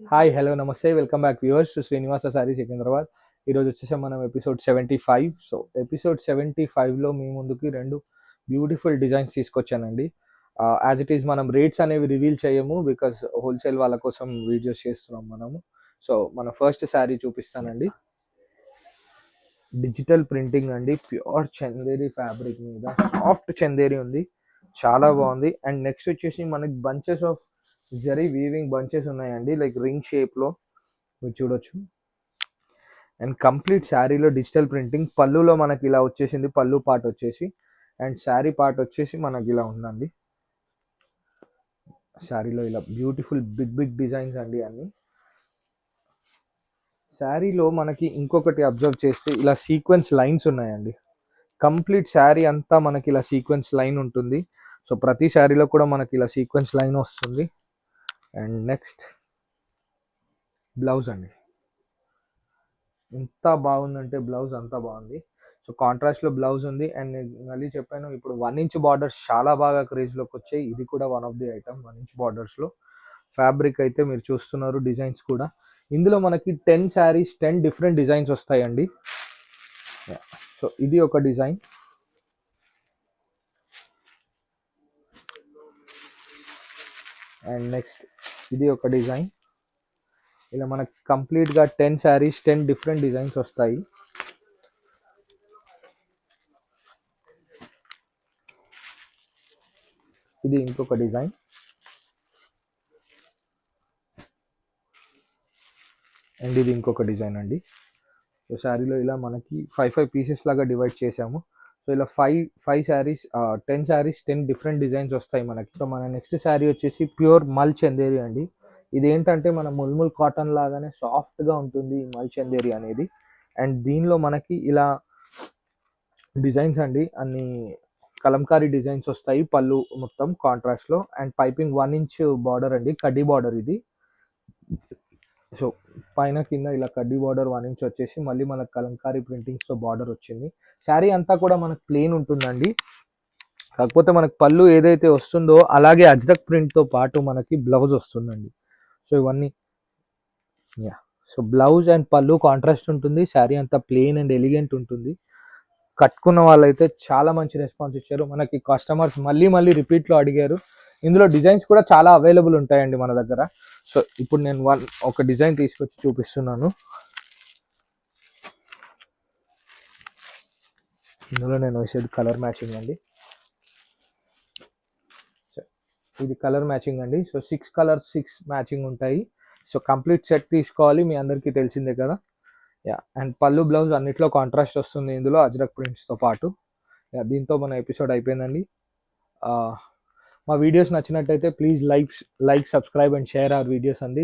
Hi hello namaste welcome back viewers to Srinivasa Sari Secunderabad. ఈరోజు వచ్చేసాం మనం ఎపిసోడ్ 75. సో ఎపిసోడ్ 75లో మీ ముందుకి రెండు బ్యూటిఫుల్ డిజైన్స్ తీసుకొచ్చానండి. యాజ్ ఇట్ ఈస్ మనం రేట్స్ అనేవి రివీల్ చేయము, బికాస్ హోల్సేల్ వాళ్ళ కోసం వీడియోస్ చేస్తున్నాం మనము. సో మన ఫస్ట్ శారీ చూపిస్తానండి. డిజిటల్ ప్రింటింగ్ అండి, ప్యూర్ చందేరి ఫ్యాబ్రిక్ మీద సాఫ్ట్ చందేరి ఉంది, చాలా బాగుంది. అండ్ నెక్స్ట్ వచ్చేసి మనకి bunches of zari weaving bunches ఉన్నాయండి, లైక్ రింగ్ షేప్లో మీరు చూడొచ్చు. అండ్ కంప్లీట్ శారీలో డిజిటల్ ప్రింటింగ్, పళ్ళులో మనకి ఇలా వచ్చేసింది, పళ్ళు పార్ట్ వచ్చేసి. అండ్ శారీ పార్ట్ వచ్చేసి మనకి ఇలా ఉందండి. శారీలో ఇలా బ్యూటిఫుల్ బిగ్ బిగ్ డిజైన్స్ అండి అన్ని. శారీలో మనకి ఇంకొకటి అబ్జర్వ్ చేస్తే ఇలా సీక్వెన్స్ లైన్స్ ఉన్నాయండి. కంప్లీట్ శారీ అంతా మనకి ఇలా సీక్వెన్స్ లైన్ ఉంటుంది. సో ప్రతి శారీలో కూడా మనకి ఇలా సీక్వెన్స్ లైన్ వస్తుంది. అండ్ నెక్స్ట్ బ్లౌజ్ అండి, ఎంత బాగుందంటే బ్లౌజ్ అంతా బాగుంది. సో కాంట్రాస్ట్లో బ్లౌజ్ ఉంది. అండ్ నేను మళ్ళీ చెప్పాను, ఇప్పుడు 1 ఇంచ్ బార్డర్స్ చాలా బాగా క్రేజ్లోకి వచ్చాయి. ఇది కూడా one of the item 1 inch బార్డర్స్లో. ఫ్యాబ్రిక్ అయితే మీరు చూస్తున్నారు, డిజైన్స్ కూడా. ఇందులో మనకి 10 శారీస్ 10 డిఫరెంట్ డిజైన్స్ వస్తాయండి. సో ఇది ఒక డిజైన్. అండ్ నెక్స్ట్ ఇది ఒక డిజైన్. ఇలా మనకి కంప్లీట్గా 10 శారీస్ 10 డిఫరెంట్ డిజైన్స్ వస్తాయి. ఇది ఇంకొక డిజైన్. అండ్ ఇది ఇంకొక డిజైన్ అండి. సో శారీలో ఇలా మనకి 5 పీసెస్ లాగా డివైడ్ చేసాము. సో ఇలా 5 శారీస్ 10 శారీస్ 10 డిఫరెంట్ డిజైన్స్ వస్తాయి మనకి. సో మన నెక్స్ట్ శారీ వచ్చేసి ప్యూర్ మల్ చందేరి అండి. ఇదేంటంటే మన ముల్ముల్ కాటన్ లాగానే సాఫ్ట్గా ఉంటుంది ఈ మల్ చందేరి అనేది. అండ్ దీనిలో మనకి ఇలా డిజైన్స్ అండి, అన్ని కలంకారీ డిజైన్స్ వస్తాయి. పళ్ళు మొత్తం కాంట్రాస్ట్లో. అండ్ పైపింగ్ 1 ఇంచ్ బార్డర్ అండి, కడ్డీ బార్డర్ ఇది. సో పైన కింద ఇలా కడ్డీ బార్డర్ 1 ఇంచ్ వచ్చేసి మళ్ళీ మనకు కలంకారీ ప్రింటింగ్స్తో బార్డర్ వచ్చింది. శారీ అంతా కూడా మనకు ప్లెయిన్ ఉంటుందండి. కాకపోతే మనకు పళ్ళు ఏదైతే వస్తుందో అలాగే అజ్రక్ ప్రింట్తో పాటు మనకి బ్లౌజ్ వస్తుందండి. సో ఇవన్నీ యా. సో బ్లౌజ్ అండ్ పళ్ళు కాంట్రాస్ట్ ఉంటుంది. శారీ అంతా ప్లెయిన్ అండ్ ఎలిగెంట్ ఉంటుంది. కట్టుకున్న వాళ్ళైతే చాలా మంచి రెస్పాన్స్ ఇచ్చారు. మనకి కస్టమర్స్ మళ్ళీ మళ్ళీ రిపీట్లో అడిగారు. ఇందులో డిజైన్స్ కూడా చాలా అవైలబుల్ ఉంటాయండి మన దగ్గర. సో ఇప్పుడు నేను ఒక డిజైన్ తీసుకొచ్చి చూపిస్తున్నాను. ఇందులో నేను వేసేది కలర్ మ్యాచింగ్ అండి. ఇది కలర్ మ్యాచింగ్ అండి. సో 6 కలర్స్ 6 మ్యాచింగ్ ఉంటాయి. సో కంప్లీట్ సెట్ తీసుకోవాలి, మీ అందరికీ తెలిసిందే కదా. యా. అండ్ పళ్ళు బ్లౌజ్ అన్నిట్లో కాంట్రాస్ట్ వస్తుంది ఇందులో అజ్రక్ ప్రింట్స్తో పాటు. యా, దీంతో మన ఎపిసోడ్ అయిపోయిందండి. మా వీడియోస్ నచ్చినట్టయితే please like subscribe and share our videos అండి.